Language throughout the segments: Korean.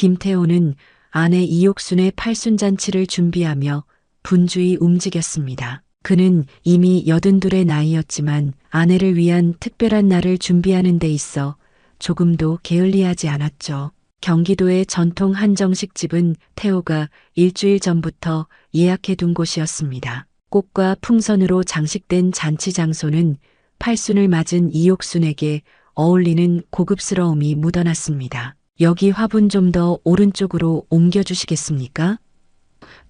김태호는 아내 이옥순의 팔순잔치를 준비하며 분주히 움직였습니다. 그는 이미 82의 나이였지만 아내를 위한 특별한 날을 준비하는 데 있어 조금도 게을리하지 않았죠. 경기도의 전통 한정식집은 태호가 일주일 전부터 예약해둔 곳이었습니다. 꽃과 풍선으로 장식된 잔치 장소는 팔순을 맞은 이옥순에게 어울리는 고급스러움이 묻어났습니다. 여기 화분 좀 더 오른쪽으로 옮겨주시겠습니까?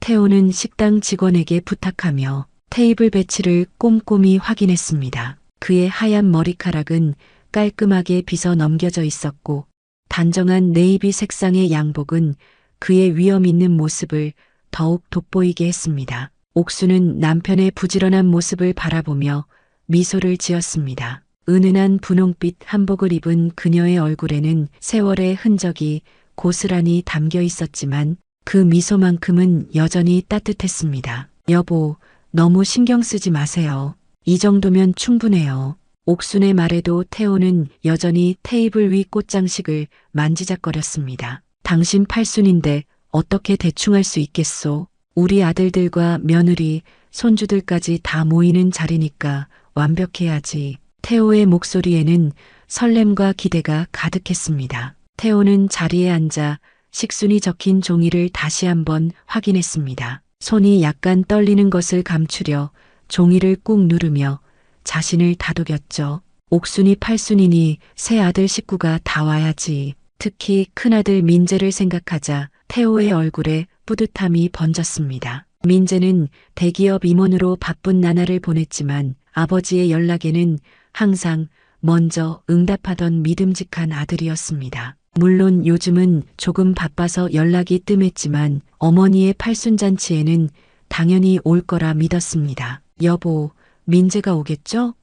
태호는 식당 직원에게 부탁하며 테이블 배치를 꼼꼼히 확인했습니다. 그의 하얀 머리카락은 깔끔하게 빗어 넘겨져 있었고 단정한 네이비 색상의 양복은 그의 위험 있는 모습을 더욱 돋보이게 했습니다. 옥수는 남편의 부지런한 모습을 바라보며 미소를 지었습니다. 은은한 분홍빛 한복을 입은 그녀의 얼굴에는 세월의 흔적이 고스란히 담겨 있었지만 그 미소만큼은 여전히 따뜻했습니다. 여보, 너무 신경 쓰지 마세요. 이 정도면 충분해요. 옥순의 말에도 태호는 여전히 테이블 위 꽃장식을 만지작거렸습니다. 당신 팔순인데 어떻게 대충 할 수 있겠소? 우리 아들들과 며느리, 손주들까지 다 모이는 자리니까 완벽해야지. 태호의 목소리에는 설렘과 기대가 가득했습니다. 태호는 자리에 앉아 식순이 적힌 종이를 다시 한번 확인했습니다. 손이 약간 떨리는 것을 감추려 종이를 꾹 누르며 자신을 다독였죠. 옥순이 팔순이니 새 아들 식구가 다 와야지. 특히 큰아들 민재를 생각하자 태호의 얼굴에 뿌듯함이 번졌습니다. 민재는 대기업 임원으로 바쁜 나날을 보냈지만 아버지의 연락에는 항상 먼저 응답하던 믿음직한 아들이었습니다. 물론 요즘은 조금 바빠서 연락이 뜸했지만 어머니의 팔순잔치에는 당연히 올 거라 믿었습니다. 여보, 민재가 오겠죠?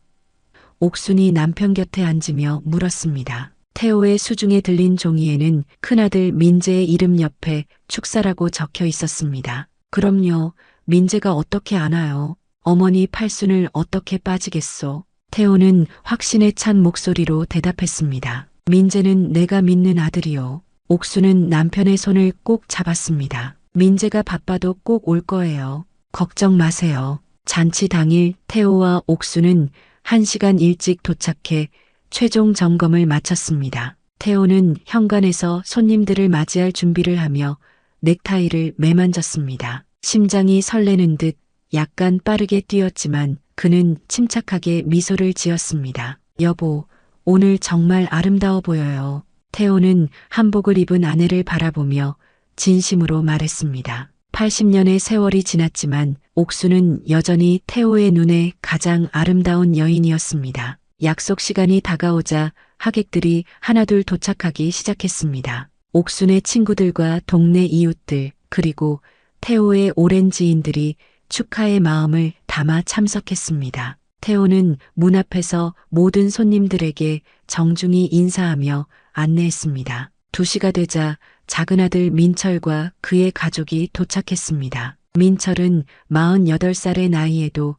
옥순이 남편 곁에 앉으며 물었습니다. 태호의 수중에 들린 종이에는 큰아들 민재의 이름 옆에 축사라고 적혀 있었습니다. 그럼요. 민재가 어떻게 안 와요? 어머니 팔순을 어떻게 빠지겠소? 태호는 확신에 찬 목소리로 대답했습니다. 민재는 내가 믿는 아들이요. 옥수는 남편의 손을 꼭 잡았습니다. 민재가 바빠도 꼭 올 거예요. 걱정 마세요. 잔치 당일 태호와 옥수는 1시간 일찍 도착해 최종 점검을 마쳤습니다. 태호는 현관에서 손님들을 맞이할 준비를 하며 넥타이를 매만졌습니다. 심장이 설레는 듯 약간 빠르게 뛰었지만 그는 침착하게 미소를 지었습니다. 여보, 오늘 정말 아름다워 보여요. 태호는 한복을 입은 아내를 바라보며 진심으로 말했습니다. 80년의 세월이 지났지만 옥수는 여전히 태호의 눈에 가장 아름다운 여인이었습니다. 약속 시간이 다가오자 하객들이 하나둘 도착하기 시작했습니다. 옥순의 친구들과 동네 이웃들 그리고 태호의 오랜 지인들이 축하의 마음을 담아 참석했습니다. 태호는 문 앞에서 모든 손님들에게 정중히 인사하며 안내했습니다. 2시가 되자 작은 아들 민철과 그의 가족이 도착했습니다. 민철은 48살의 나이에도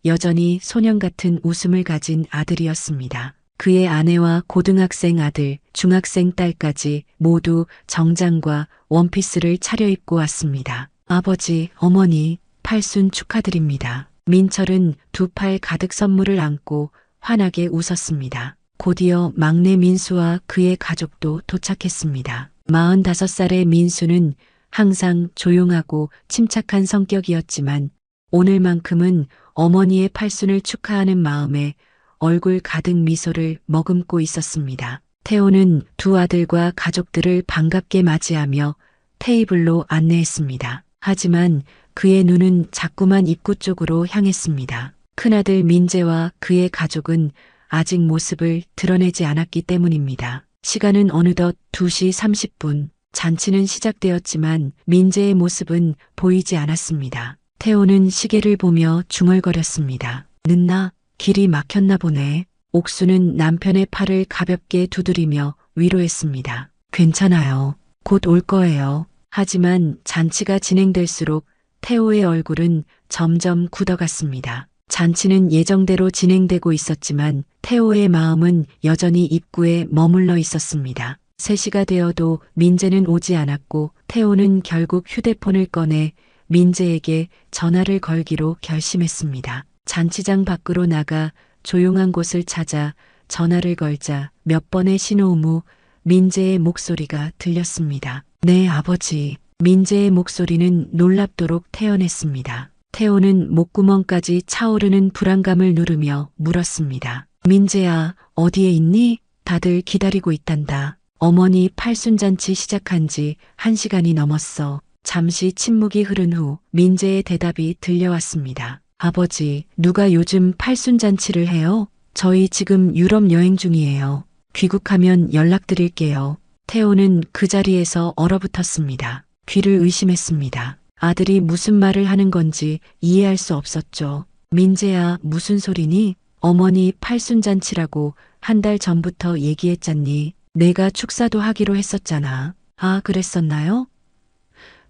여전히 소년 같은 웃음을 가진 아들이었습니다. 그의 아내와 고등학생 아들, 중학생 딸까지 모두 정장과 원피스를 차려입고 왔습니다. 아버지, 어머니, 팔순 축하드립니다. 민철은 2팔 가득 선물을 안고 환하게 웃었습니다. 곧이어 막내 민수와 그의 가족도 도착했습니다. 45살의 민수는 항상 조용하고 침착한 성격이었지만 오늘만큼은 어머니의 팔순을 축하하는 마음에 얼굴 가득 미소를 머금고 있었습니다. 태호는 2 아들과 가족들을 반갑게 맞이하며 테이블로 안내했습니다. 하지만 그의 눈은 자꾸만 입구 쪽으로 향했습니다. 큰아들 민재와 그의 가족은 아직 모습을 드러내지 않았기 때문입니다. 시간은 어느덧 2시 30분. 잔치는 시작되었지만 민재의 모습은 보이지 않았습니다. 태호는 시계를 보며 중얼거렸습니다. 늦나? 길이 막혔나 보네. 옥수는 남편의 팔을 가볍게 두드리며 위로했습니다. 괜찮아요. 곧 올 거예요. 하지만 잔치가 진행될수록 태호의 얼굴은 점점 굳어갔습니다. 잔치는 예정대로 진행되고 있었지만 태호의 마음은 여전히 입구에 머물러 있었습니다. 3시가 되어도 민재는 오지 않았고 태호는 결국 휴대폰을 꺼내 민재에게 전화를 걸기로 결심했습니다. 잔치장 밖으로 나가 조용한 곳을 찾아 전화를 걸자 몇 번의 신호음 후 민재의 목소리가 들렸습니다. 네, 아버지. 민재의 목소리는 놀랍도록 태연했습니다. 태호는 목구멍까지 차오르는 불안감을 누르며 물었습니다. 민재야, 어디에 있니? 다들 기다리고 있단다. 어머니 팔순잔치 시작한 지 1시간이 넘었어. 잠시 침묵이 흐른 후 민재의 대답이 들려왔습니다. 아버지, 누가 요즘 팔순잔치를 해요? 저희 지금 유럽 여행 중이에요. 귀국하면 연락드릴게요. 태호는 그 자리에서 얼어붙었습니다. 귀를 의심했습니다. 아들이 무슨 말을 하는 건지 이해할 수 없었죠. 민재야, 무슨 소리니? 어머니 팔순잔치라고 1달 전부터 얘기했잖니. 내가 축사도 하기로 했었잖아. 아, 그랬었나요?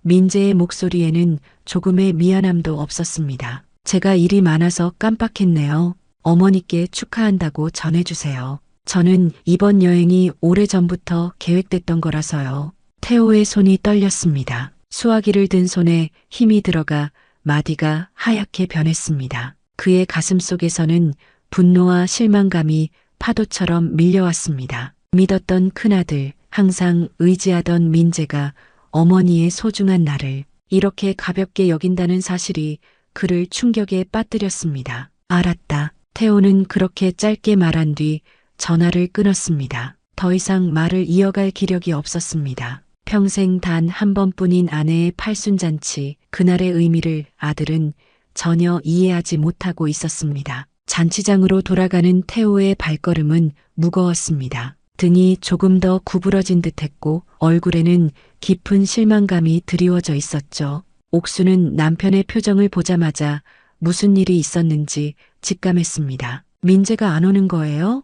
민재의 목소리에는 조금의 미안함도 없었습니다. 제가 일이 많아서 깜빡했네요. 어머니께 축하한다고 전해주세요. 저는 이번 여행이 오래전부터 계획됐던 거라서요. 태호의 손이 떨렸습니다. 수화기를 든 손에 힘이 들어가 마디가 하얗게 변했습니다. 그의 가슴 속에서는 분노와 실망감이 파도처럼 밀려왔습니다. 믿었던 큰아들, 항상 의지하던 민재가 어머니의 소중한 나를 이렇게 가볍게 여긴다는 사실이 그를 충격에 빠뜨렸습니다. 알았다. 태호는 그렇게 짧게 말한 뒤 전화를 끊었습니다. 더 이상 말을 이어갈 기력이 없었습니다. 평생 단 한 번뿐인 아내의 팔순잔치, 그날의 의미를 아들은 전혀 이해하지 못하고 있었습니다. 잔치장으로 돌아가는 태호의 발걸음은 무거웠습니다. 등이 조금 더 구부러진 듯했고 얼굴에는 깊은 실망감이 드리워져 있었죠. 옥수는 남편의 표정을 보자마자 무슨 일이 있었는지 직감했습니다. 민재가 안 오는 거예요?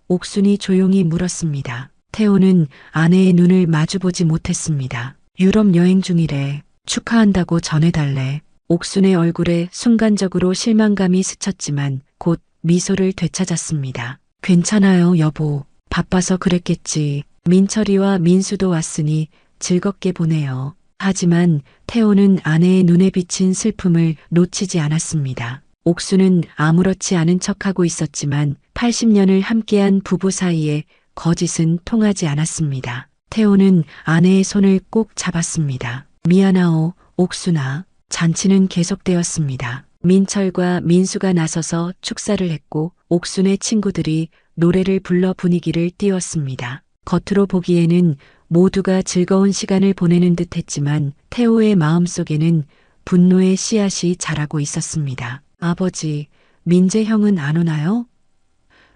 옥순이 조용히 물었습니다. 태호는 아내의 눈을 마주보지 못했습니다. 유럽 여행 중이래. 축하한다고 전해달래. 옥순의 얼굴에 순간적으로 실망감이 스쳤지만 곧 미소를 되찾았습니다. 괜찮아요, 여보. 바빠서 그랬겠지. 민철이와 민수도 왔으니 즐겁게 보내요. 하지만 태호는 아내의 눈에 비친 슬픔을 놓치지 않았습니다. 옥수는 아무렇지 않은 척하고 있었지만 80년을 함께한 부부 사이에 거짓은 통하지 않았습니다. 태호는 아내의 손을 꼭 잡았습니다. 미안하오, 옥순아. 잔치는 계속되었습니다. 민철과 민수가 나서서 축사를 했고 옥순의 친구들이 노래를 불러 분위기를 띄웠습니다. 겉으로 보기에는 모두가 즐거운 시간을 보내는 듯 했지만 태호의 마음속에는 분노의 씨앗이 자라고 있었습니다. 아버지, 민재 형은 안 오나요?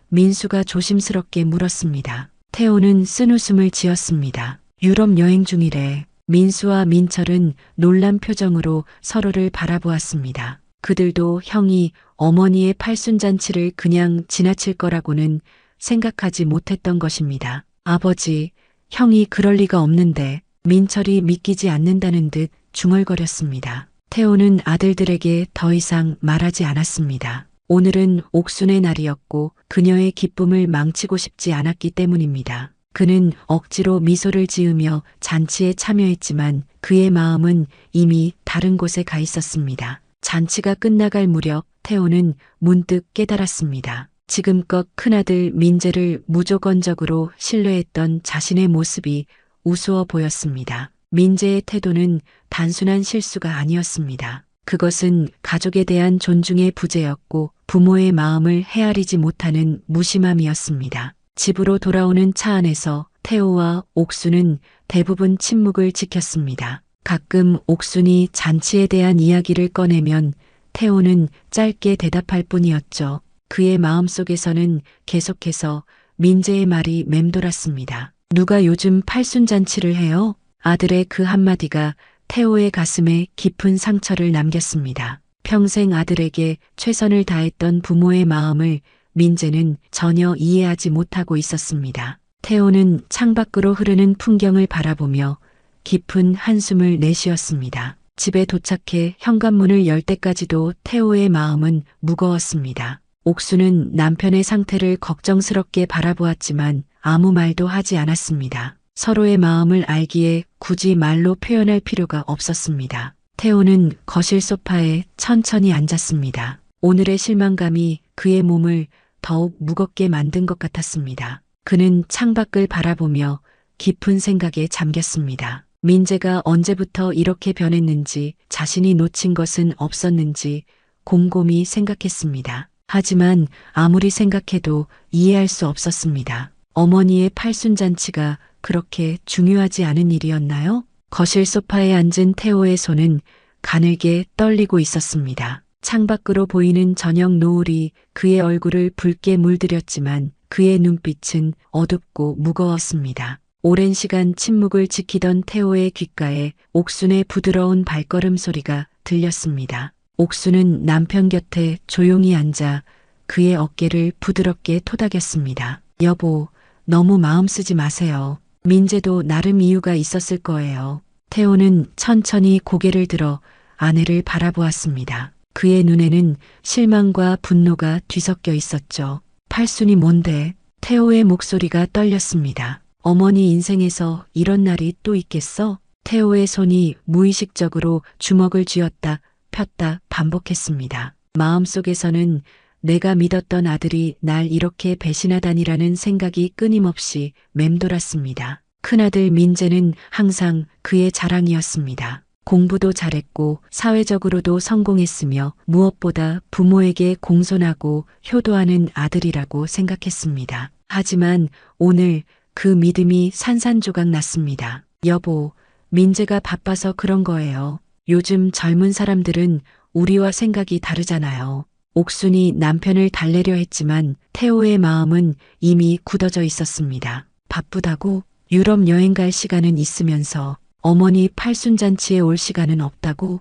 민수가 조심스럽게 물었습니다. 태호는 쓴웃음을 지었습니다. 유럽 여행 중이래. 민수와 민철은 놀란 표정으로 서로를 바라보았습니다. 그들도 형이 어머니의 팔순잔치를 그냥 지나칠 거라고는 생각하지 못했던 것입니다. 아버지, 형이 그럴 리가 없는데. 민철이 믿기지 않는다는 듯 중얼거렸습니다. 태호는 아들들에게 더 이상 말하지 않았습니다. 오늘은 옥순의 날이었고 그녀의 기쁨을 망치고 싶지 않았기 때문입니다. 그는 억지로 미소를 지으며 잔치에 참여했지만 그의 마음은 이미 다른 곳에 가 있었습니다. 잔치가 끝나갈 무렵 태호는 문득 깨달았습니다. 지금껏 큰아들 민재를 무조건적으로 신뢰했던 자신의 모습이 우스워 보였습니다. 민재의 태도는 단순한 실수가 아니었습니다. 그것은 가족에 대한 존중의 부재였고 부모의 마음을 헤아리지 못하는 무심함이었습니다. 집으로 돌아오는 차 안에서 태호와 옥순은 대부분 침묵을 지켰습니다. 가끔 옥순이 잔치에 대한 이야기를 꺼내면 태호는 짧게 대답할 뿐이었죠. 그의 마음속에서는 계속해서 민재의 말이 맴돌았습니다. 누가 요즘 팔순잔치를 해요? 아들의 그 한마디가 태호의 가슴에 깊은 상처를 남겼습니다. 평생 아들에게 최선을 다했던 부모의 마음을 민재는 전혀 이해하지 못하고 있었습니다. 태호는 창밖으로 흐르는 풍경을 바라보며 깊은 한숨을 내쉬었습니다. 집에 도착해 현관문을 열 때까지도 태호의 마음은 무거웠습니다. 옥수는 남편의 상태를 걱정스럽게 바라보았지만 아무 말도 하지 않았습니다. 서로의 마음을 알기에 굳이 말로 표현할 필요가 없었습니다. 태호는 거실 소파에 천천히 앉았습니다. 오늘의 실망감이 그의 몸을 더욱 무겁게 만든 것 같았습니다. 그는 창밖을 바라보며 깊은 생각에 잠겼습니다. 민재가 언제부터 이렇게 변했는지, 자신이 놓친 것은 없었는지 곰곰이 생각했습니다. 하지만 아무리 생각해도 이해할 수 없었습니다. 어머니의 팔순잔치가 그렇게 중요하지 않은 일이었나요? 거실 소파에 앉은 태호의 손은 가늘게 떨리고 있었습니다. 창밖으로 보이는 저녁 노을이 그의 얼굴을 붉게 물들였지만 그의 눈빛은 어둡고 무거웠습니다. 오랜 시간 침묵을 지키던 태호의 귓가에 옥순의 부드러운 발걸음 소리가 들렸습니다. 옥순은 남편 곁에 조용히 앉아 그의 어깨를 부드럽게 토닥였습니다. 여보, 너무 마음 쓰지 마세요. 민재도 나름 이유가 있었을 거예요. 태호는 천천히 고개를 들어 아내를 바라보았습니다. 그의 눈에는 실망과 분노가 뒤섞여 있었죠. 팔순이 뭔데? 태호의 목소리가 떨렸습니다. 어머니 인생에서 이런 날이 또 있겠어? 태호의 손이 무의식적으로 주먹을 쥐었다 폈다 반복했습니다. 마음속에서는 내가 믿었던 아들이 날 이렇게 배신하다니라는 생각이 끊임없이 맴돌았습니다. 큰아들 민재는 항상 그의 자랑이었습니다. 공부도 잘했고 사회적으로도 성공했으며 무엇보다 부모에게 공손하고 효도하는 아들이라고 생각했습니다. 하지만 오늘 그 믿음이 산산조각 났습니다. 여보, 민재가 바빠서 그런 거예요. 요즘 젊은 사람들은 우리와 생각이 다르잖아요. 옥순이 남편을 달래려 했지만 태호의 마음은 이미 굳어져 있었습니다. 바쁘다고? 유럽 여행 갈 시간은 있으면서 어머니 팔순잔치에 올 시간은 없다고?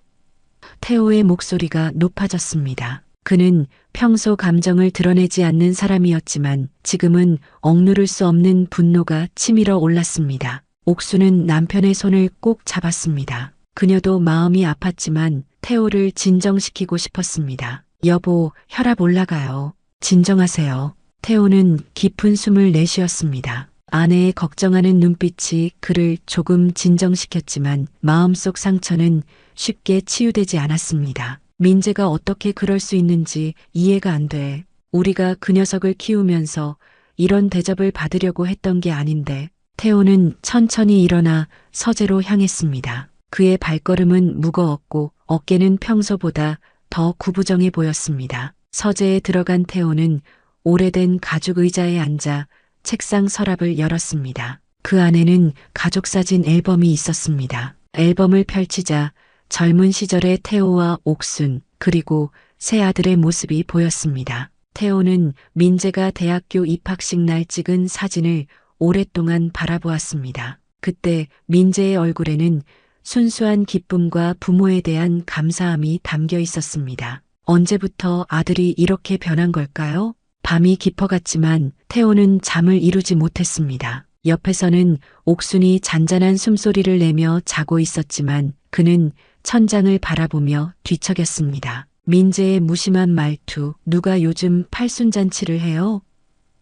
태호의 목소리가 높아졌습니다. 그는 평소 감정을 드러내지 않는 사람이었지만 지금은 억누를 수 없는 분노가 치밀어 올랐습니다. 옥수는 남편의 손을 꼭 잡았습니다. 그녀도 마음이 아팠지만 태호를 진정시키고 싶었습니다. 여보, 혈압 올라가요. 진정하세요. 태호는 깊은 숨을 내쉬었습니다. 아내의 걱정하는 눈빛이 그를 조금 진정시켰지만 마음속 상처는 쉽게 치유되지 않았습니다. 민재가 어떻게 그럴 수 있는지 이해가 안 돼. 우리가 그 녀석을 키우면서 이런 대접을 받으려고 했던 게 아닌데. 태호는 천천히 일어나 서재로 향했습니다. 그의 발걸음은 무거웠고 어깨는 평소보다 더 구부정해 보였습니다. 서재에 들어간 태호는 오래된 가죽 의자에 앉아 책상 서랍을 열었습니다. 그 안에는 가족사진 앨범이 있었습니다. 앨범을 펼치자 젊은 시절의 태호와 옥순 그리고 새 아들의 모습이 보였습니다. 태호는 민재가 대학교 입학식 날 찍은 사진을 오랫동안 바라보았습니다. 그때 민재의 얼굴에는 순수한 기쁨과 부모에 대한 감사함이 담겨 있었습니다. 언제부터 아들이 이렇게 변한 걸까요? 밤이 깊어갔지만 태호는 잠을 이루지 못했습니다. 옆에서는 옥순이 잔잔한 숨소리를 내며 자고 있었지만 그는 천장을 바라보며 뒤척였습니다. 민재의 무심한 말투, 누가 요즘 팔순잔치를 해요?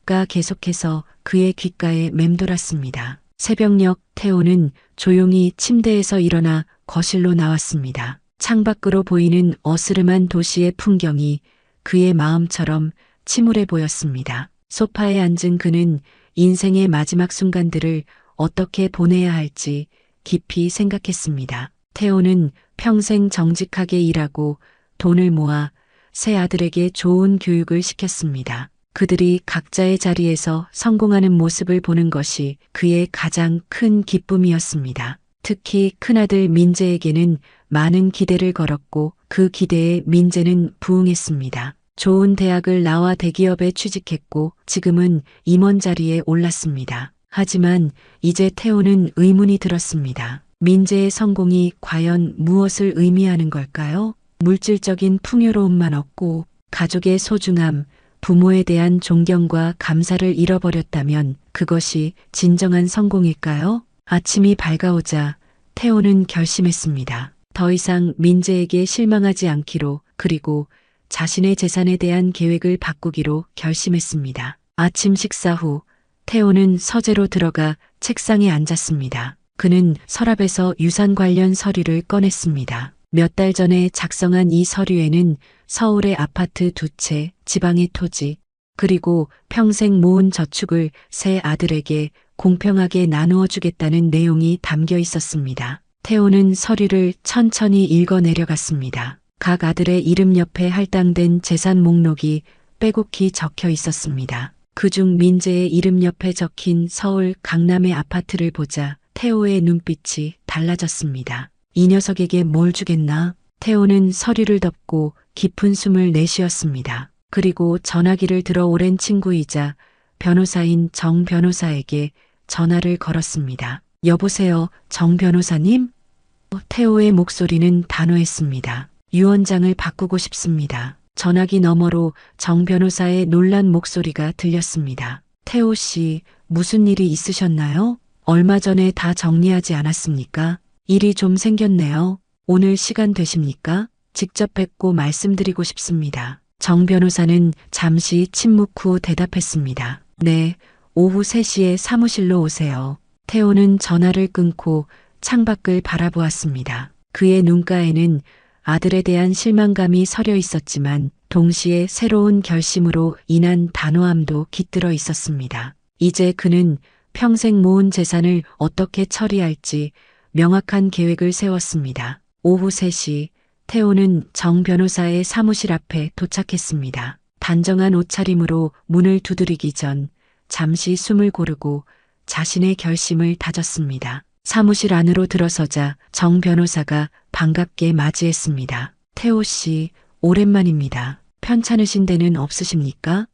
가 계속해서 그의 귓가에 맴돌았습니다. 새벽녘 태호는 조용히 침대에서 일어나 거실로 나왔습니다. 창밖으로 보이는 어스름한 도시의 풍경이 그의 마음처럼 침울해 보였습니다. 소파에 앉은 그는 인생의 마지막 순간들을 어떻게 보내야 할지 깊이 생각했습니다. 태호는 평생 정직하게 일하고 돈을 모아 새 아들에게 좋은 교육을 시켰습니다. 그들이 각자의 자리에서 성공하는 모습을 보는 것이 그의 가장 큰 기쁨이었습니다. 특히 큰아들 민재에게는 많은 기대를 걸었고 그 기대에 민재는 부응했습니다. 좋은 대학을 나와 대기업에 취직했고 지금은 임원 자리에 올랐습니다. 하지만 이제 태호는 의문이 들었습니다. 민재의 성공이 과연 무엇을 의미하는 걸까요? 물질적인 풍요로움만 얻고 가족의 소중함, 부모에 대한 존경과 감사를 잃어버렸다면 그것이 진정한 성공일까요? 아침이 밝아오자 태호는 결심했습니다. 더 이상 민재에게 실망하지 않기로, 그리고 자신의 재산에 대한 계획을 바꾸기로 결심했습니다. 아침 식사 후 태호는 서재로 들어가 책상에 앉았습니다. 그는 서랍에서 유산 관련 서류를 꺼냈습니다. 몇 달 전에 작성한 이 서류에는 서울의 아파트 2채, 지방의 토지, 그리고 평생 모은 저축을 세 아들에게 공평하게 나누어 주겠다는 내용이 담겨 있었습니다. 태호는 서류를 천천히 읽어 내려갔습니다. 각 아들의 이름 옆에 할당된 재산 목록이 빼곡히 적혀 있었습니다. 그중 민재의 이름 옆에 적힌 서울 강남의 아파트를 보자 태호의 눈빛이 달라졌습니다. 이 녀석에게 뭘 주겠나? 태호는 서류를 덮고 깊은 숨을 내쉬었습니다. 그리고 전화기를 들어 오랜 친구이자 변호사인 정 변호사에게 전화를 걸었습니다. 여보세요, 정 변호사님? 태호의 목소리는 단호했습니다. 유언장을 바꾸고 싶습니다. 전화기 너머로 정 변호사의 놀란 목소리가 들렸습니다. 태호 씨, 무슨 일이 있으셨나요? 얼마 전에 다 정리하지 않았습니까? 일이 좀 생겼네요. 오늘 시간 되십니까? 직접 뵙고 말씀드리고 싶습니다. 정 변호사는 잠시 침묵 후 대답했습니다. 네, 오후 3시에 사무실로 오세요. 태호는 전화를 끊고 창밖을 바라보았습니다. 그의 눈가에는 아들에 대한 실망감이 서려 있었지만 동시에 새로운 결심으로 인한 단호함도 깃들어 있었습니다. 이제 그는 평생 모은 재산을 어떻게 처리할지 명확한 계획을 세웠습니다. 오후 3시 태호는 정 변호사의 사무실 앞에 도착했습니다. 단정한 옷차림으로 문을 두드리기 전 잠시 숨을 고르고 자신의 결심을 다졌습니다. 사무실 안으로 들어서자 정 변호사가 반갑게 맞이했습니다. 태호 씨, 오랜만입니다. 편찮으신 데는 없으십니까?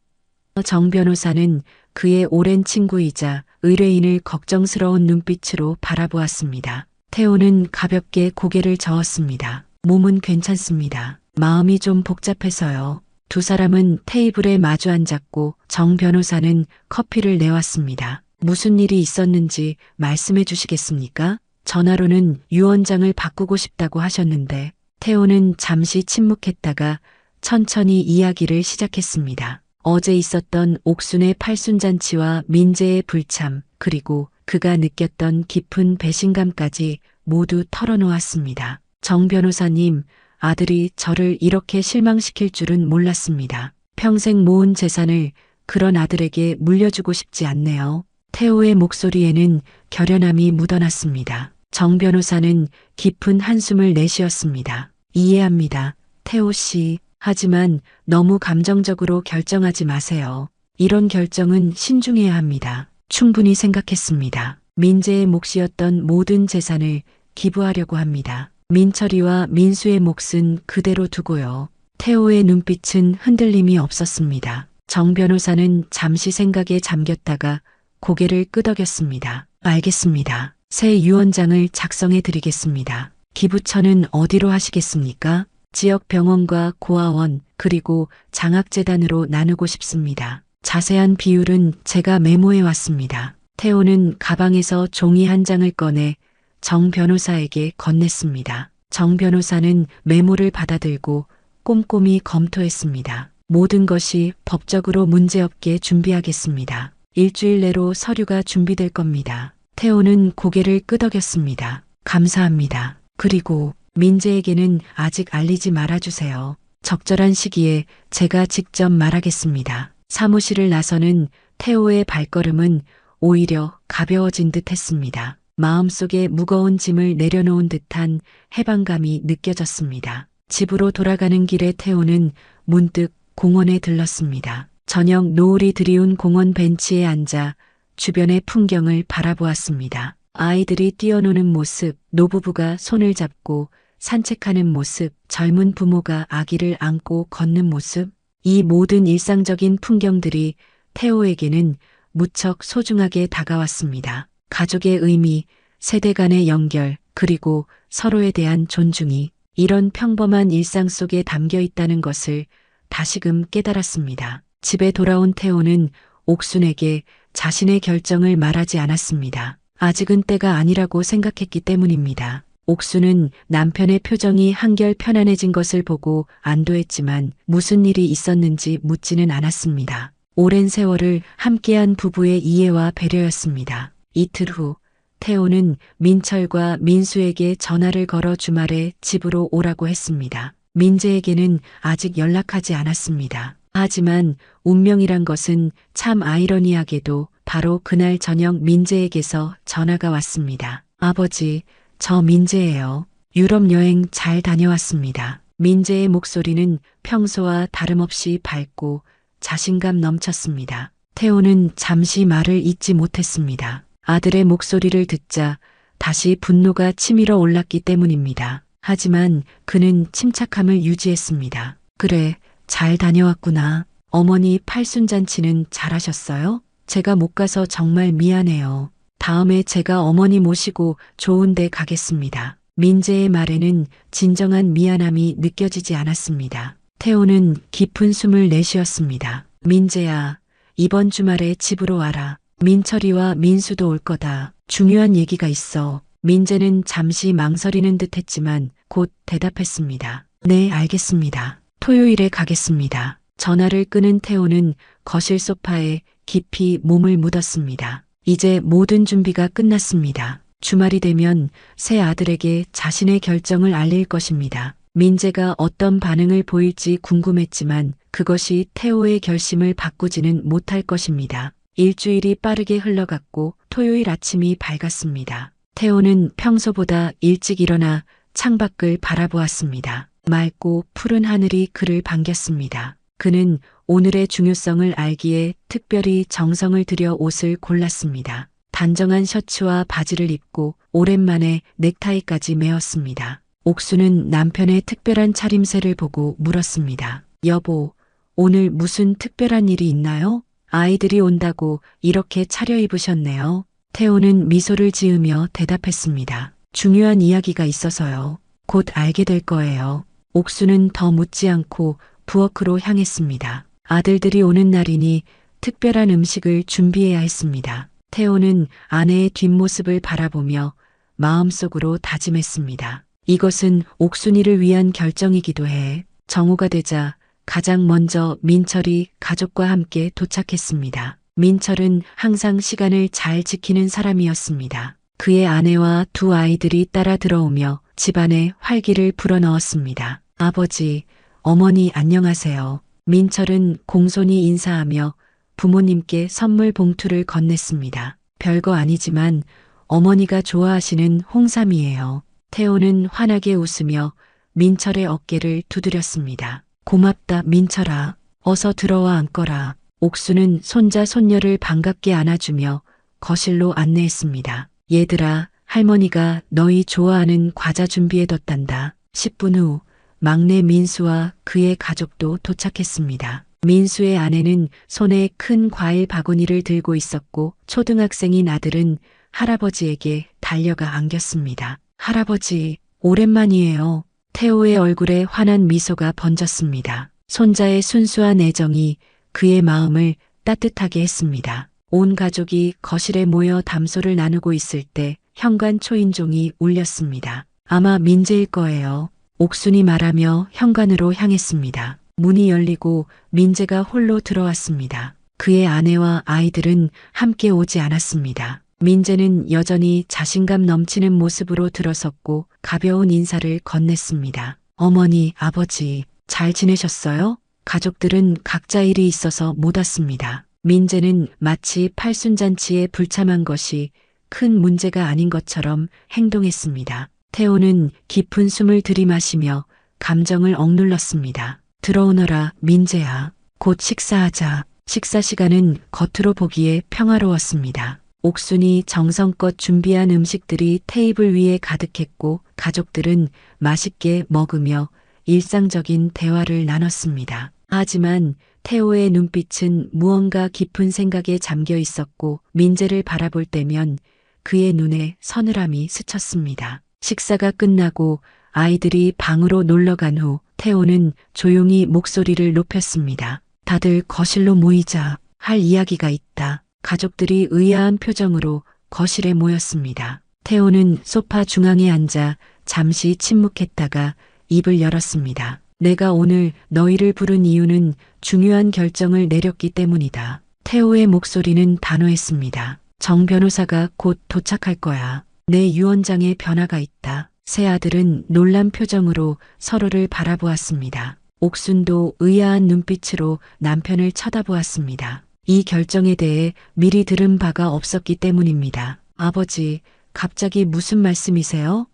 정 변호사는 그의 오랜 친구이자 의뢰인을 걱정스러운 눈빛으로 바라보았습니다. 태호는 가볍게 고개를 저었습니다. 몸은 괜찮습니다. 마음이 좀 복잡해서요. 두 사람은 테이블에 마주 앉았고 정 변호사는 커피를 내왔습니다. 무슨 일이 있었는지 말씀해 주시겠습니까? 전화로는 유언장을 바꾸고 싶다고 하셨는데 태호는 잠시 침묵했다가 천천히 이야기를 시작했습니다. 어제 있었던 옥순의 팔순잔치와 민재의 불참, 그리고 그가 느꼈던 깊은 배신감까지 모두 털어놓았습니다. 정 변호사님, 아들이 저를 이렇게 실망시킬 줄은 몰랐습니다. 평생 모은 재산을 그런 아들에게 물려주고 싶지 않네요. 태호의 목소리에는 결연함이 묻어났습니다. 정 변호사는 깊은 한숨을 내쉬었습니다. 이해합니다. 태호 씨. 하지만 너무 감정적으로 결정하지 마세요. 이런 결정은 신중해야 합니다. 충분히 생각했습니다. 민재의 몫이었던 모든 재산을 기부하려고 합니다. 민철이와 민수의 몫은 그대로 두고요. 태호의 눈빛은 흔들림이 없었습니다. 정 변호사는 잠시 생각에 잠겼다가 고개를 끄덕였습니다. 알겠습니다. 새 유언장을 작성해 드리겠습니다. 기부처는 어디로 하시겠습니까? 지역 병원과 고아원 그리고 장학재단으로 나누고 싶습니다. 자세한 비율은 제가 메모해 왔습니다. 태호는 가방에서 종이 한 장을 꺼내 정 변호사에게 건넸습니다. 정 변호사는 메모를 받아들고 꼼꼼히 검토했습니다. 모든 것이 법적으로 문제없게 준비하겠습니다. 일주일 내로 서류가 준비될 겁니다. 태호는 고개를 끄덕였습니다. 감사합니다. 그리고 민재에게는 아직 알리지 말아주세요. 적절한 시기에 제가 직접 말하겠습니다. 사무실을 나서는 태호의 발걸음은 오히려 가벼워진 듯 했습니다. 마음속에 무거운 짐을 내려놓은 듯한 해방감이 느껴졌습니다. 집으로 돌아가는 길에 태호는 문득 공원에 들렀습니다. 저녁 노을이 드리운 공원 벤치에 앉아 주변의 풍경을 바라보았습니다. 아이들이 뛰어노는 모습, 노부부가 손을 잡고 산책하는 모습, 젊은 부모가 아기를 안고 걷는 모습, 이 모든 일상적인 풍경들이 태호에게는 무척 소중하게 다가왔습니다. 가족의 의미, 세대 간의 연결, 그리고 서로에 대한 존중이 이런 평범한 일상 속에 담겨 있다는 것을 다시금 깨달았습니다. 집에 돌아온 태호는 옥순에게 자신의 결정을 말하지 않았습니다. 아직은 때가 아니라고 생각했기 때문입니다. 옥수는 남편의 표정이 한결 편안해진 것을 보고 안도했지만 무슨 일이 있었는지 묻지는 않았습니다. 오랜 세월을 함께한 부부의 이해와 배려였습니다. 이틀 후 태호는 민철과 민수에게 전화를 걸어 주말에 집으로 오라고 했습니다. 민재에게는 아직 연락하지 않았습니다. 하지만 운명이란 것은 참 아이러니하게도 바로 그날 저녁 민재에게서 전화가 왔습니다. 아버지, 저 민재예요. 유럽 여행 잘 다녀왔습니다. 민재의 목소리는 평소와 다름없이 밝고 자신감 넘쳤습니다. 태호는 잠시 말을 잇지 못했습니다. 아들의 목소리를 듣자 다시 분노가 치밀어 올랐기 때문입니다. 하지만 그는 침착함을 유지했습니다. 그래, 잘 다녀왔구나. 어머니 팔순잔치는 잘하셨어요? 제가 못 가서 정말 미안해요. 다음에 제가 어머니 모시고 좋은 데 가겠습니다. 민재의 말에는 진정한 미안함이 느껴지지 않았습니다. 태호는 깊은 숨을 내쉬었습니다. 민재야, 이번 주말에 집으로 와라. 민철이와 민수도 올 거다. 중요한 얘기가 있어. 민재는 잠시 망설이는 듯 했지만 곧 대답했습니다. 네, 알겠습니다. 토요일에 가겠습니다. 전화를 끊은 태호는 거실 소파에 깊이 몸을 묻었습니다. 이제 모든 준비가 끝났습니다. 주말이 되면 새 아들에게 자신의 결정을 알릴 것입니다. 민재가 어떤 반응을 보일지 궁금했지만 그것이 태호의 결심을 바꾸지는 못할 것입니다. 일주일이 빠르게 흘러갔고 토요일 아침이 밝았습니다. 태호는 평소보다 일찍 일어나 창밖을 바라보았습니다. 맑고 푸른 하늘이 그를 반겼습니다. 그는 오늘의 중요성을 알기에 특별히 정성을 들여 옷을 골랐습니다. 단정한 셔츠와 바지를 입고 오랜만에 넥타이까지 메었습니다. 옥수는 남편의 특별한 차림새를 보고 물었습니다. 여보, 오늘 무슨 특별한 일이 있나요? 아이들이 온다고 이렇게 차려입으셨네요. 태호는 미소를 지으며 대답했습니다. 중요한 이야기가 있어서요. 곧 알게 될 거예요. 옥수는 더 묻지 않고 부엌으로 향했습니다. 아들들이 오는 날이니 특별한 음식을 준비해야 했습니다. 태호는 아내의 뒷모습을 바라보며 마음속으로 다짐했습니다. 이것은 옥순이를 위한 결정이기도 해. 정오가 되자 가장 먼저 민철이 가족과 함께 도착했습니다. 민철은 항상 시간을 잘 지키는 사람이었습니다. 그의 아내와 두 아이들이 따라 들어오며 집안에 활기를 불어넣었습니다. 아버지, 어머니 안녕하세요. 민철은 공손히 인사하며 부모님께 선물 봉투를 건넸습니다. 별거 아니지만 어머니가 좋아하시는 홍삼이에요. 태호는 환하게 웃으며 민철의 어깨를 두드렸습니다. 고맙다, 민철아. 어서 들어와 앉거라. 옥수는 손자 손녀를 반갑게 안아주며 거실로 안내했습니다. 얘들아, 할머니가 너희 좋아하는 과자 준비해뒀단다. 10분 후 막내 민수와 그의 가족도 도착했습니다. 민수의 아내는 손에 큰 과일 바구니를 들고 있었고 초등학생인 아들은 할아버지에게 달려가 안겼습니다. 할아버지, 오랜만이에요. 태호의 얼굴에 환한 미소가 번졌습니다. 손자의 순수한 애정이 그의 마음을 따뜻하게 했습니다. 온 가족이 거실에 모여 담소를 나누고 있을 때 현관 초인종이 울렸습니다. 아마 민재일 거예요. 옥순이 말하며 현관으로 향했습니다. 문이 열리고 민재가 홀로 들어왔습니다. 그의 아내와 아이들은 함께 오지 않았습니다. 민재는 여전히 자신감 넘치는 모습으로 들어섰고 가벼운 인사를 건넸습니다. 어머니, 아버지, 잘 지내셨어요? 가족들은 각자 일이 있어서 못 왔습니다. 민재는 마치 팔순잔치에 불참한 것이 큰 문제가 아닌 것처럼 행동했습니다. 태호는 깊은 숨을 들이마시며 감정을 억눌렀습니다. 들어오너라, 민재야. 곧 식사하자. 식사 시간은 겉으로 보기에 평화로웠습니다. 옥순이 정성껏 준비한 음식들이 테이블 위에 가득했고 가족들은 맛있게 먹으며 일상적인 대화를 나눴습니다. 하지만 태호의 눈빛은 무언가 깊은 생각에 잠겨 있었고 민재를 바라볼 때면 그의 눈에 서늘함이 스쳤습니다. 식사가 끝나고 아이들이 방으로 놀러간 후 태호는 조용히 목소리를 높였습니다. 다들 거실로 모이자. 할 이야기가 있다. 가족들이 의아한 표정으로 거실에 모였습니다. 태호는 소파 중앙에 앉아 잠시 침묵했다가 입을 열었습니다. 내가 오늘 너희를 부른 이유는 중요한 결정을 내렸기 때문이다. 태호의 목소리는 단호했습니다. 정 변호사가 곧 도착할 거야. 내 유언장에 변화가 있다. 세 아들은 놀란 표정으로 서로를 바라보았습니다. 옥순도 의아한 눈빛으로 남편을 쳐다보았습니다. 이 결정에 대해 미리 들은 바가 없었기 때문입니다. 아버지, 갑자기 무슨 말씀이세요?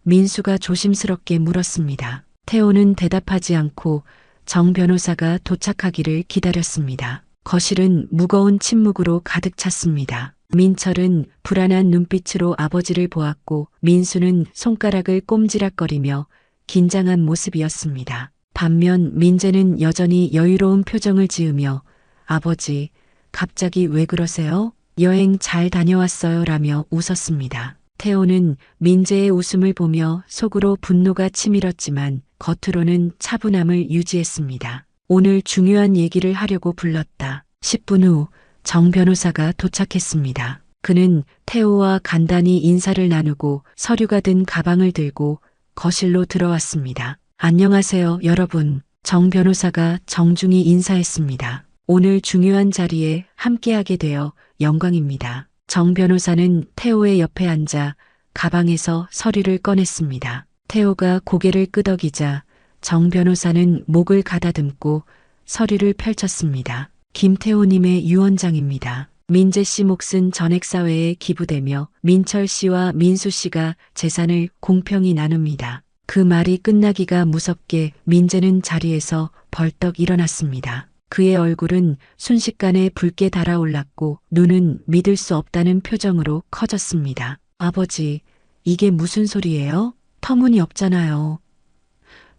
민수가 조심스럽게 물었습니다. 태호는 대답하지 않고 정 변호사가 도착하기를 기다렸습니다. 거실은 무거운 침묵으로 가득 찼습니다. 민철은 불안한 눈빛으로 아버지를 보았고 민수는 손가락을 꼼지락거리며 긴장한 모습이었습니다. 반면 민재는 여전히 여유로운 표정을 지으며 아버지, 갑자기 왜 그러세요? 여행 잘 다녀왔어요 라며 웃었습니다. 태호는 민재의 웃음을 보며 속으로 분노가 치밀었지만 겉으로는 차분함을 유지했습니다. 오늘 중요한 얘기를 하려고 불렀다. 10분 후 정 변호사가 도착했습니다. 그는 태호와 간단히 인사를 나누고 서류가 든 가방을 들고 거실로 들어왔습니다. 안녕하세요, 여러분. 정 변호사가 정중히 인사했습니다. 오늘 중요한 자리에 함께하게 되어 영광입니다. 정 변호사는 태호의 옆에 앉아 가방에서 서류를 꺼냈습니다. 태호가 고개를 끄덕이자 정 변호사는 목을 가다듬고 서류를 펼쳤습니다. 김태호님의 유언장입니다. 민재 씨 몫은 전액사회에 기부되며 민철 씨와 민수 씨가 재산을 공평히 나눕니다. 그 말이 끝나기가 무섭게 민재는 자리에서 벌떡 일어났습니다. 그의 얼굴은 순식간에 붉게 달아올랐고 눈은 믿을 수 없다는 표정으로 커졌습니다. 아버지, 이게 무슨 소리예요? 터무니없잖아요.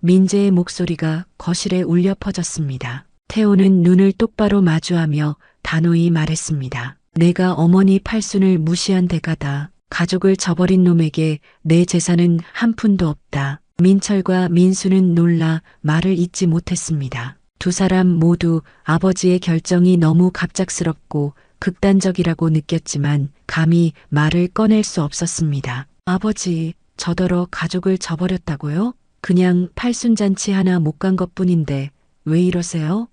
민재의 목소리가 거실에 울려 퍼졌습니다. 태호는 눈을 똑바로 마주하며 단호히 말했습니다. 내가 어머니 팔순을 무시한 대가다. 가족을 저버린 놈에게 내 재산은 한 푼도 없다. 민철과 민수는 놀라 말을 잇지 못했습니다. 두 사람 모두 아버지의 결정이 너무 갑작스럽고 극단적이라고 느꼈지만 감히 말을 꺼낼 수 없었습니다. 아버지, 저더러 가족을 저버렸다고요? 그냥 팔순잔치 하나 못 간 것뿐인데 왜 이러세요?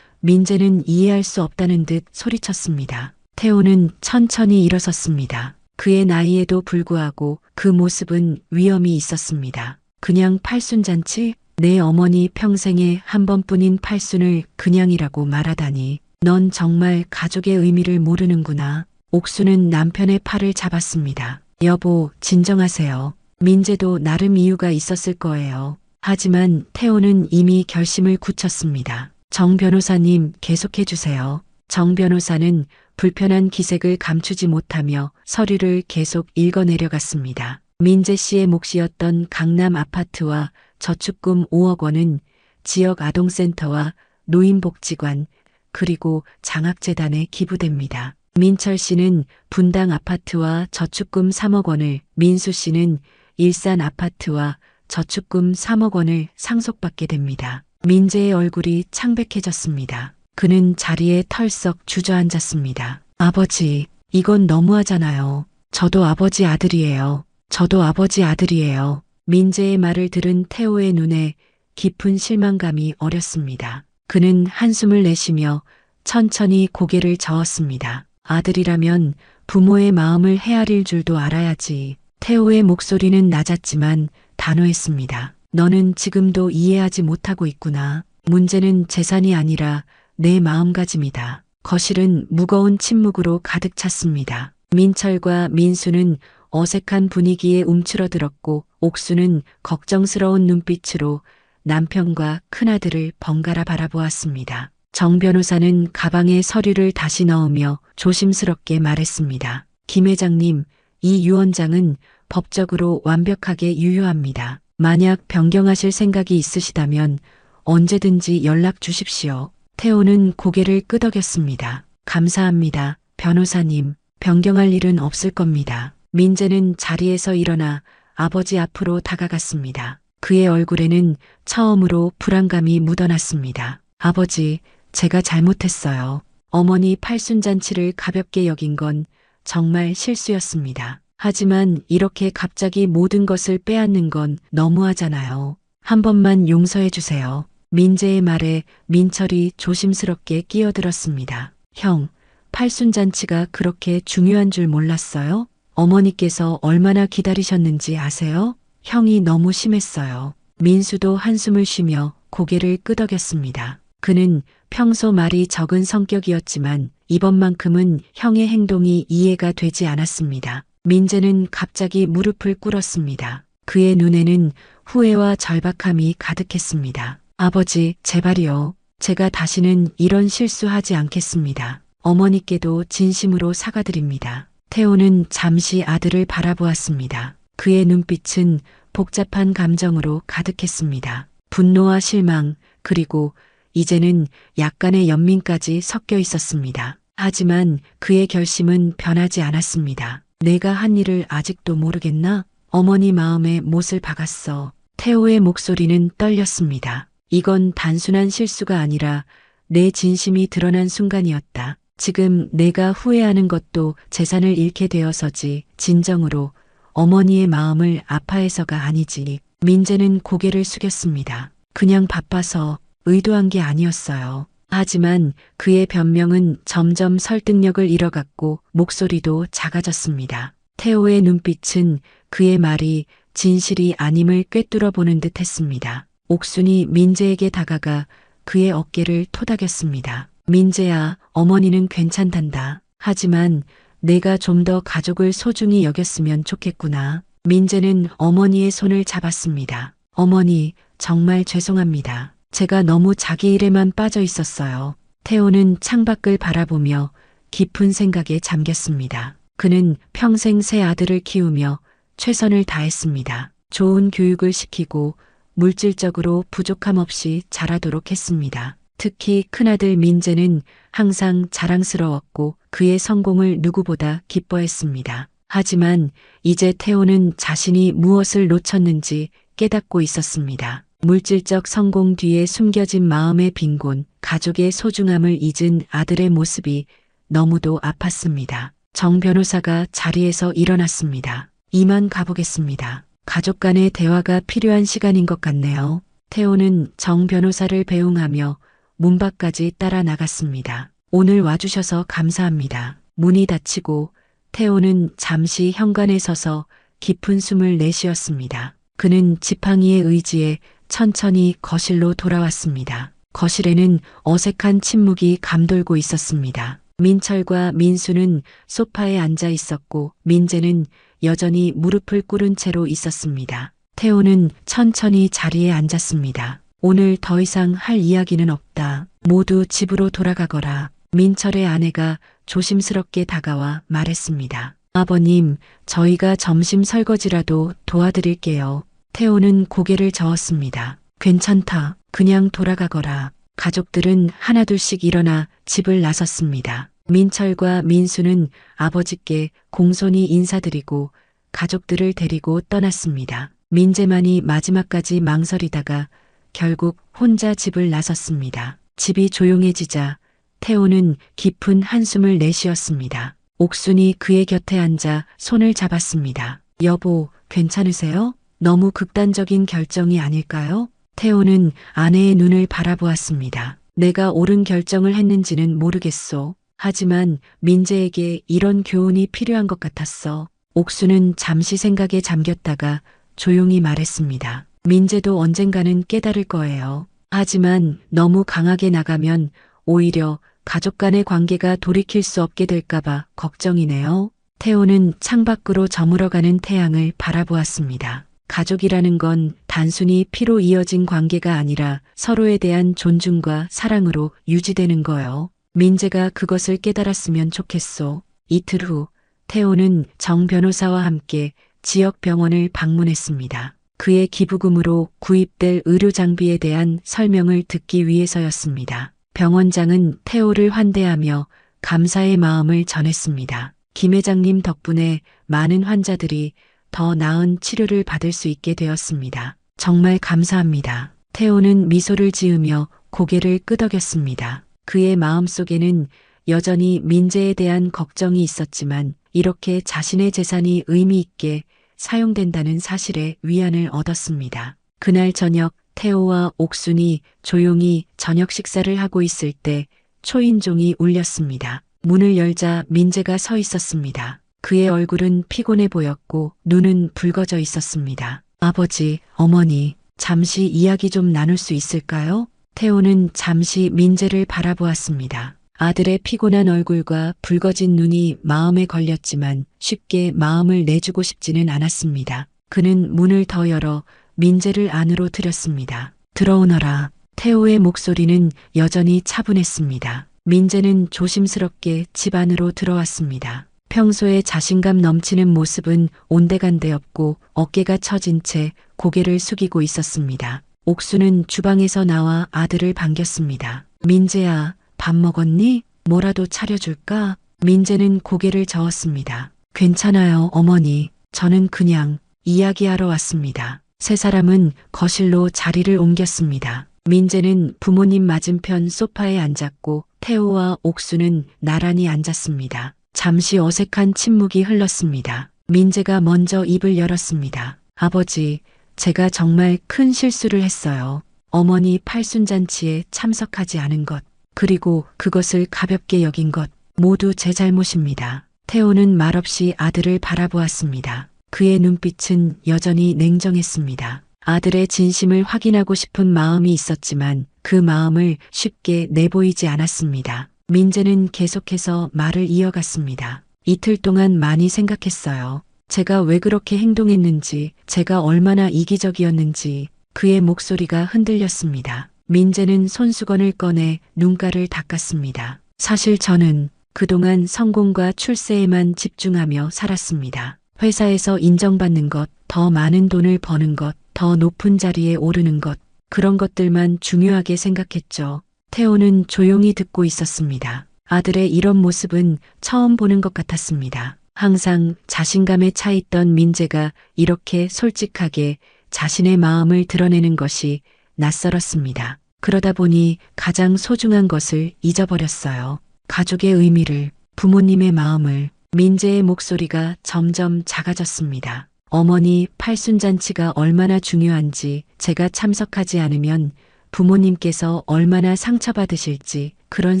민재는 이해할 수 없다는 듯 소리쳤습니다. 태호는 천천히 일어섰습니다. 그의 나이에도 불구하고 그 모습은 위엄이 있었습니다. 그냥 팔순잔치? 내 어머니 평생에 한 번뿐인 팔순을 그냥이라고 말하다니. 넌 정말 가족의 의미를 모르는구나. 옥수는 남편의 팔을 잡았습니다. 여보, 진정하세요. 민재도 나름 이유가 있었을 거예요. 하지만 태호는 이미 결심을 굳혔습니다. 정 변호사님, 계속해 주세요. 정 변호사는 불편한 기색을 감추지 못하며 서류를 계속 읽어내려갔습니다. 민재 씨의 몫이었던 강남 아파트와 저축금 5억 원은 지역 아동센터와 노인복지관 그리고 장학재단에 기부됩니다. 민철 씨는 분당 아파트와 저축금 3억 원을, 민수 씨는 일산 아파트와 저축금 3억 원을 상속받게 됩니다. 민재의 얼굴이 창백해졌습니다. 그는 자리에 털썩 주저앉았습니다. 아버지, 이건 너무하잖아요. 저도 아버지 아들이에요. 저도 아버지 아들이에요. 민재의 말을 들은 태호의 눈에 깊은 실망감이 어렸습니다. 그는 한숨을 내쉬며 천천히 고개를 저었습니다. 아들이라면 부모의 마음을 헤아릴 줄도 알아야지. 태호의 목소리는 낮았지만 단호했습니다. 너는 지금도 이해하지 못하고 있구나. 문제는 재산이 아니라 내 마음가짐이다. 거실은 무거운 침묵으로 가득 찼습니다. 민철과 민수는 어색한 분위기에 움츠러들었고 옥수는 걱정스러운 눈빛으로 남편과 큰아들을 번갈아 바라보았습니다. 정 변호사는 가방에 서류를 다시 넣으며 조심스럽게 말했습니다. 김 회장님, 이 유언장은 법적으로 완벽하게 유효합니다. 만약 변경하실 생각이 있으시다면 언제든지 연락 주십시오. 태호는 고개를 끄덕였습니다. 감사합니다. 변호사님, 변경할 일은 없을 겁니다. 민재는 자리에서 일어나 아버지 앞으로 다가갔습니다. 그의 얼굴에는 처음으로 불안감이 묻어났습니다. 아버지, 제가 잘못했어요. 어머니 팔순잔치를 가볍게 여긴 건 정말 실수였습니다. 하지만 이렇게 갑자기 모든 것을 빼앗는 건 너무하잖아요. 한 번만 용서해 주세요. 민재의 말에 민철이 조심스럽게 끼어들었습니다. 형, 팔순잔치가 그렇게 중요한 줄 몰랐어요? 어머니께서 얼마나 기다리셨는지 아세요? 형이 너무 심했어요. 민수도 한숨을 쉬며 고개를 끄덕였습니다. 그는 평소 말이 적은 성격이었지만 이번만큼은 형의 행동이 이해가 되지 않았습니다. 민재는 갑자기 무릎을 꿇었습니다. 그의 눈에는 후회와 절박함이 가득했습니다. 아버지, 제발이요. 제가 다시는 이런 실수하지 않겠습니다. 어머니께도 진심으로 사과드립니다. 태호는 잠시 아들을 바라보았습니다. 그의 눈빛은 복잡한 감정으로 가득했습니다. 분노와 실망, 그리고 이제는 약간의 연민까지 섞여 있었습니다. 하지만 그의 결심은 변하지 않았습니다. 내가 한 일을 아직도 모르겠나? 어머니 마음에 못을 박았어. 태호의 목소리는 떨렸습니다. 이건 단순한 실수가 아니라 내 진심이 드러난 순간이었다. 지금 내가 후회하는 것도 재산을 잃게 되어서지 진정으로 어머니의 마음을 아파해서가 아니지. 민재는 고개를 숙였습니다. 그냥 바빠서 의도한 게 아니었어요. 하지만 그의 변명은 점점 설득력을 잃어갔고 목소리도 작아졌습니다. 태호의 눈빛은 그의 말이 진실이 아님을 꿰뚫어 보는 듯 했습니다. 옥순이 민재에게 다가가 그의 어깨를 토닥였습니다. 민재야, 어머니는 괜찮단다. 하지만 내가 좀 더 가족을 소중히 여겼으면 좋겠구나. 민재는 어머니의 손을 잡았습니다. 어머니, 정말 죄송합니다. 제가 너무 자기 일에만 빠져 있었어요. 태호는 창밖을 바라보며 깊은 생각에 잠겼습니다. 그는 평생 세 아들을 키우며 최선을 다했습니다. 좋은 교육을 시키고 물질적으로 부족함 없이 자라도록 했습니다. 특히 큰아들 민재는 항상 자랑스러웠고 그의 성공을 누구보다 기뻐했습니다. 하지만 이제 태호는 자신이 무엇을 놓쳤는지 깨닫고 있었습니다. 물질적 성공 뒤에 숨겨진 마음의 빈곤, 가족의 소중함을 잊은 아들의 모습이 너무도 아팠습니다. 정 변호사가 자리에서 일어났습니다. 이만 가보겠습니다. 가족 간의 대화가 필요한 시간인 것 같네요. 태호는 정 변호사를 배웅하며 문 밖까지 따라 나갔습니다. 오늘 와주셔서 감사합니다. 문이 닫히고 태호는 잠시 현관에 서서 깊은 숨을 내쉬었습니다. 그는 지팡이의 의지에 천천히 거실로 돌아왔습니다. 거실에는 어색한 침묵이 감돌고 있었습니다. 민철과 민수는 소파에 앉아 있었고 민재는 여전히 무릎을 꿇은 채로 있었습니다. 태호는 천천히 자리에 앉았습니다. 오늘 더 이상 할 이야기는 없다. 모두 집으로 돌아가거라. 민철의 아내가 조심스럽게 다가와 말했습니다. 아버님, 저희가 점심 설거지라도 도와드릴게요. 태호는 고개를 저었습니다. 괜찮다. 그냥 돌아가거라. 가족들은 하나둘씩 일어나 집을 나섰습니다. 민철과 민수는 아버지께 공손히 인사드리고 가족들을 데리고 떠났습니다. 민재만이 마지막까지 망설이다가 결국 혼자 집을 나섰습니다. 집이 조용해지자 태호는 깊은 한숨을 내쉬었습니다. 옥순이 그의 곁에 앉아 손을 잡았습니다. 여보, 괜찮으세요? 너무 극단적인 결정이 아닐까요? 태호는 아내의 눈을 바라보았습니다. 내가 옳은 결정을 했는지는 모르겠소. 하지만 민재에게 이런 교훈이 필요한 것 같았어. 옥수는 잠시 생각에 잠겼다가 조용히 말했습니다. 민재도 언젠가는 깨달을 거예요. 하지만 너무 강하게 나가면 오히려 가족 간의 관계가 돌이킬 수 없게 될까봐 걱정이네요. 태호는 창밖으로 저물어가는 태양을 바라보았습니다. 가족이라는 건 단순히 피로 이어진 관계가 아니라 서로에 대한 존중과 사랑으로 유지되는 거요. 민재가 그것을 깨달았으면 좋겠소. 이틀 후 태호는 정 변호사와 함께 지역 병원을 방문했습니다. 그의 기부금으로 구입될 의료 장비에 대한 설명을 듣기 위해서였습니다. 병원장은 태호를 환대하며 감사의 마음을 전했습니다. 김 회장님 덕분에 많은 환자들이 더 나은 치료를 받을 수 있게 되었습니다. 정말 감사합니다. 태호는 미소를 지으며 고개를 끄덕였습니다. 그의 마음속에는 여전히 민재에 대한 걱정이 있었지만 이렇게 자신의 재산이 의미 있게 사용된다는 사실에 위안을 얻었습니다. 그날 저녁 태호와 옥순이 조용히 저녁 식사를 하고 있을 때 초인종이 울렸습니다. 문을 열자 민재가 서 있었습니다. 그의 얼굴은 피곤해 보였고 눈은 붉어져 있었습니다. 아버지, 어머니, 잠시 이야기 좀 나눌 수 있을까요? 태호는 잠시 민재를 바라보았습니다. 아들의 피곤한 얼굴과 붉어진 눈이 마음에 걸렸지만 쉽게 마음을 내주고 싶지는 않았습니다. 그는 문을 더 열어 민재를 안으로 들였습니다. 들어오너라. 태호의 목소리는 여전히 차분했습니다. 민재는 조심스럽게 집 안으로 들어왔습니다. 평소에 자신감 넘치는 모습은 온데간데 없고 어깨가 처진 채 고개를 숙이고 있었습니다. 옥수는 주방에서 나와 아들을 반겼습니다. 민재야, 밥 먹었니? 뭐라도 차려줄까? 민재는 고개를 저었습니다. 괜찮아요, 어머니. 저는 그냥 이야기하러 왔습니다. 세 사람은 거실로 자리를 옮겼습니다. 민재는 부모님 맞은편 소파에 앉았고 태호와 옥수는 나란히 앉았습니다. 잠시 어색한 침묵이 흘렀습니다. 민재가 먼저 입을 열었습니다. 아버지, 제가 정말 큰 실수를 했어요. 어머니 팔순잔치에 참석하지 않은 것, 그리고 그것을 가볍게 여긴 것, 모두 제 잘못입니다. 태호는 말없이 아들을 바라보았습니다. 그의 눈빛은 여전히 냉정했습니다. 아들의 진심을 확인하고 싶은 마음이 있었지만 그 마음을 쉽게 내보이지 않았습니다. 민재는 계속해서 말을 이어갔습니다. 이틀 동안 많이 생각했어요. 제가 왜 그렇게 행동했는지, 제가 얼마나 이기적이었는지. 그의 목소리가 흔들렸습니다. 민재는 손수건을 꺼내 눈가를 닦았습니다. 사실 저는 그동안 성공과 출세에만 집중하며 살았습니다. 회사에서 인정받는 것, 더 많은 돈을 버는 것, 더 높은 자리에 오르는 것, 그런 것들만 중요하게 생각했죠. 태호는 조용히 듣고 있었습니다. 아들의 이런 모습은 처음 보는 것 같았습니다. 항상 자신감에 차 있던 민재가 이렇게 솔직하게 자신의 마음을 드러내는 것이 낯설었습니다. 그러다 보니 가장 소중한 것을 잊어버렸어요. 가족의 의미를, 부모님의 마음을. 민재의 목소리가 점점 작아졌습니다. 어머니 팔순잔치가 얼마나 중요한지, 제가 참석하지 않으면 부모님께서 얼마나 상처받으실지 그런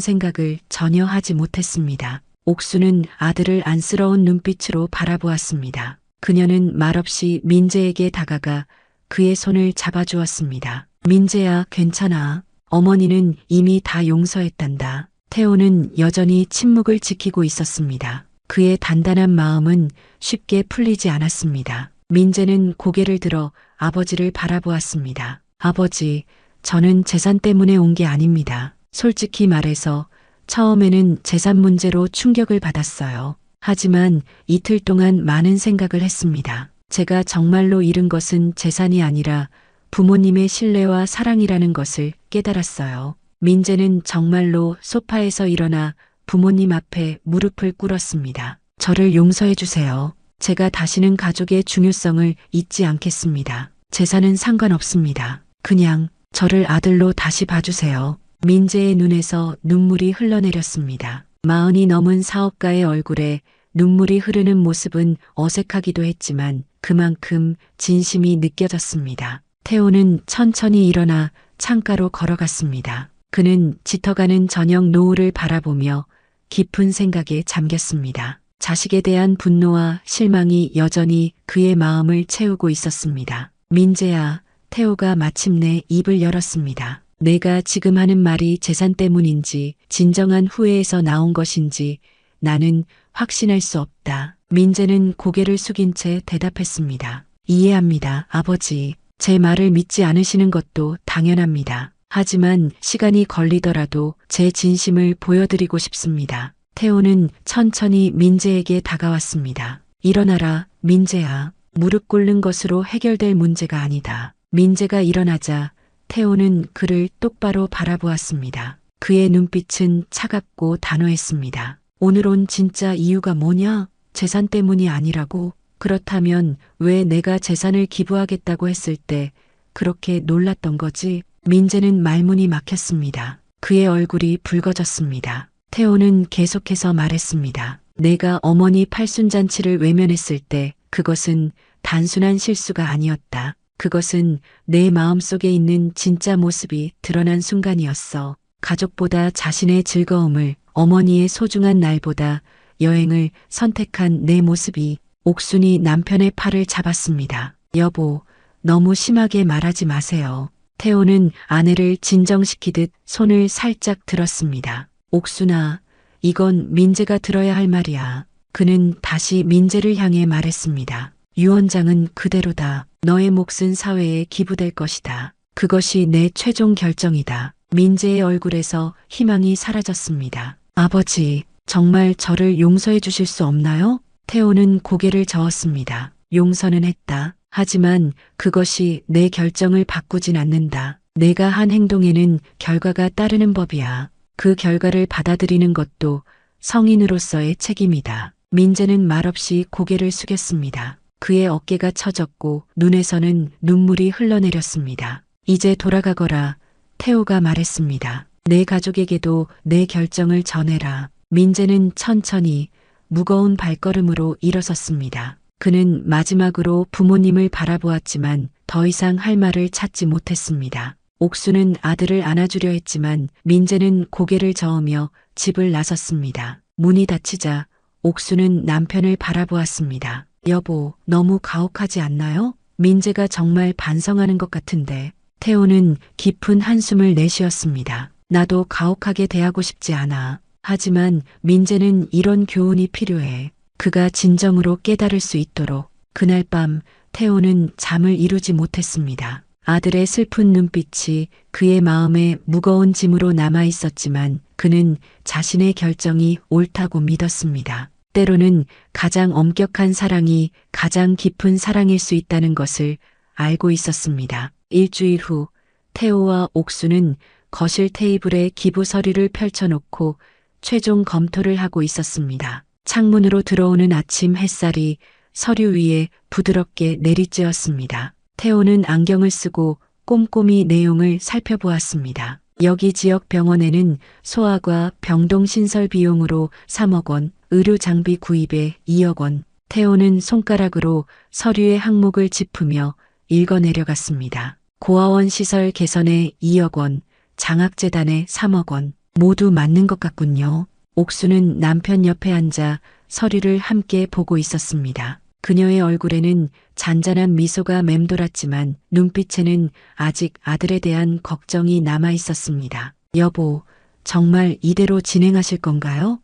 생각을 전혀 하지 못했습니다. 옥수는 아들을 안쓰러운 눈빛으로 바라보았습니다. 그녀는 말없이 민재에게 다가가 그의 손을 잡아주었습니다. 민재야, 괜찮아. 어머니는 이미 다 용서했단다. 태호는 여전히 침묵을 지키고 있었습니다. 그의 단단한 마음은 쉽게 풀리지 않았습니다. 민재는 고개를 들어 아버지를 바라보았습니다. 아버지, 저는 재산 때문에 온 게 아닙니다. 솔직히 말해서 처음에는 재산 문제로 충격을 받았어요. 하지만 이틀 동안 많은 생각을 했습니다. 제가 정말로 잃은 것은 재산이 아니라 부모님의 신뢰와 사랑이라는 것을 깨달았어요. 민재는 정말로 소파에서 일어나 부모님 앞에 무릎을 꿇었습니다. 저를 용서해 주세요. 제가 다시는 가족의 중요성을 잊지 않겠습니다. 재산은 상관없습니다. 그냥 저를 아들로 다시 봐주세요. 민재의 눈에서 눈물이 흘러내렸습니다. 40이 넘은 사업가의 얼굴에 눈물이 흐르는 모습은 어색하기도 했지만 그만큼 진심이 느껴졌습니다. 태호는 천천히 일어나 창가로 걸어갔습니다. 그는 짙어가는 저녁 노을을 바라보며 깊은 생각에 잠겼습니다. 자식에 대한 분노와 실망이 여전히 그의 마음을 채우고 있었습니다. 민재야, 태호가 마침내 입을 열었습니다. 내가 지금 하는 말이 재산 때문인지 진정한 후회에서 나온 것인지 나는 확신할 수 없다. 민재는 고개를 숙인 채 대답했습니다. 이해합니다, 아버지. 제 말을 믿지 않으시는 것도 당연합니다. 하지만 시간이 걸리더라도 제 진심을 보여드리고 싶습니다. 태호는 천천히 민재에게 다가왔습니다. 일어나라, 민재야. 무릎 꿇는 것으로 해결될 문제가 아니다. 민재가 일어나자 태호는 그를 똑바로 바라보았습니다. 그의 눈빛은 차갑고 단호했습니다. 오늘 온 진짜 이유가 뭐냐? 재산 때문이 아니라고? 그렇다면 왜 내가 재산을 기부하겠다고 했을 때 그렇게 놀랐던 거지? 민재는 말문이 막혔습니다. 그의 얼굴이 붉어졌습니다. 태호는 계속해서 말했습니다. 내가 어머니 팔순잔치를 외면했을 때 그것은 단순한 실수가 아니었다. 그것은 내 마음속에 있는 진짜 모습이 드러난 순간이었어. 가족보다 자신의 즐거움을, 어머니의 소중한 날보다 여행을 선택한 내 모습이. 옥순이 남편의 팔을 잡았습니다. 여보, 너무 심하게 말하지 마세요. 태호는 아내를 진정시키듯 손을 살짝 들었습니다. 옥순아, 이건 민재가 들어야 할 말이야. 그는 다시 민재를 향해 말했습니다. 유원장은 그대로다. 너의 몫은 사회에 기부될 것이다. 그것이 내 최종 결정이다. 민재의 얼굴에서 희망이 사라졌습니다. 아버지, 정말 저를 용서해 주실 수 없나요? 태호는 고개를 저었습니다. 용서는 했다. 하지만 그것이 내 결정을 바꾸진 않는다. 내가 한 행동에는 결과가 따르는 법이야. 그 결과를 받아들이는 것도 성인으로서의 책임이다. 민재는 말없이 고개를 숙였습니다. 그의 어깨가 처졌고 눈에서는 눈물이 흘러내렸습니다. 이제 돌아가거라. 태호가 말했습니다. 내 가족에게도 내 결정을 전해라. 민재는 천천히 무거운 발걸음으로 일어섰습니다. 그는 마지막으로 부모님을 바라보았지만 더 이상 할 말을 찾지 못했습니다. 옥수는 아들을 안아주려 했지만 민재는 고개를 저으며 집을 나섰습니다. 문이 닫히자 옥수는 남편을 바라보았습니다. 여보, 너무 가혹하지 않나요? 민재가 정말 반성하는 것 같은데. 태호는 깊은 한숨을 내쉬었습니다. 나도 가혹하게 대하고 싶지 않아. 하지만 민재는 이런 교훈이 필요해. 그가 진정으로 깨달을 수 있도록. 그날 밤 태호는 잠을 이루지 못했습니다. 아들의 슬픈 눈빛이 그의 마음에 무거운 짐으로 남아 있었지만 그는 자신의 결정이 옳다고 믿었습니다. 때로는 가장 엄격한 사랑이 가장 깊은 사랑일 수 있다는 것을 알고 있었습니다. 일주일 후 태호와 옥수는 거실 테이블에 기부 서류를 펼쳐놓고 최종 검토를 하고 있었습니다. 창문으로 들어오는 아침 햇살이 서류 위에 부드럽게 내리쬐었습니다. 태호는 안경을 쓰고 꼼꼼히 내용을 살펴보았습니다. 여기 지역 병원에는 소아과 병동 신설 비용으로 3억 원, 의료 장비 구입에 2억 원. 태호는 손가락으로 서류의 항목을 짚으며 읽어 내려갔습니다. 고아원 시설 개선에 2억 원, 장학재단에 3억 원. 모두 맞는 것 같군요. 옥수는 남편 옆에 앉아 서류를 함께 보고 있었습니다. 그녀의 얼굴에는 잔잔한 미소가 맴돌았지만 눈빛에는 아직 아들에 대한 걱정이 남아 있었습니다. 여보, 정말 이대로 진행하실 건가요?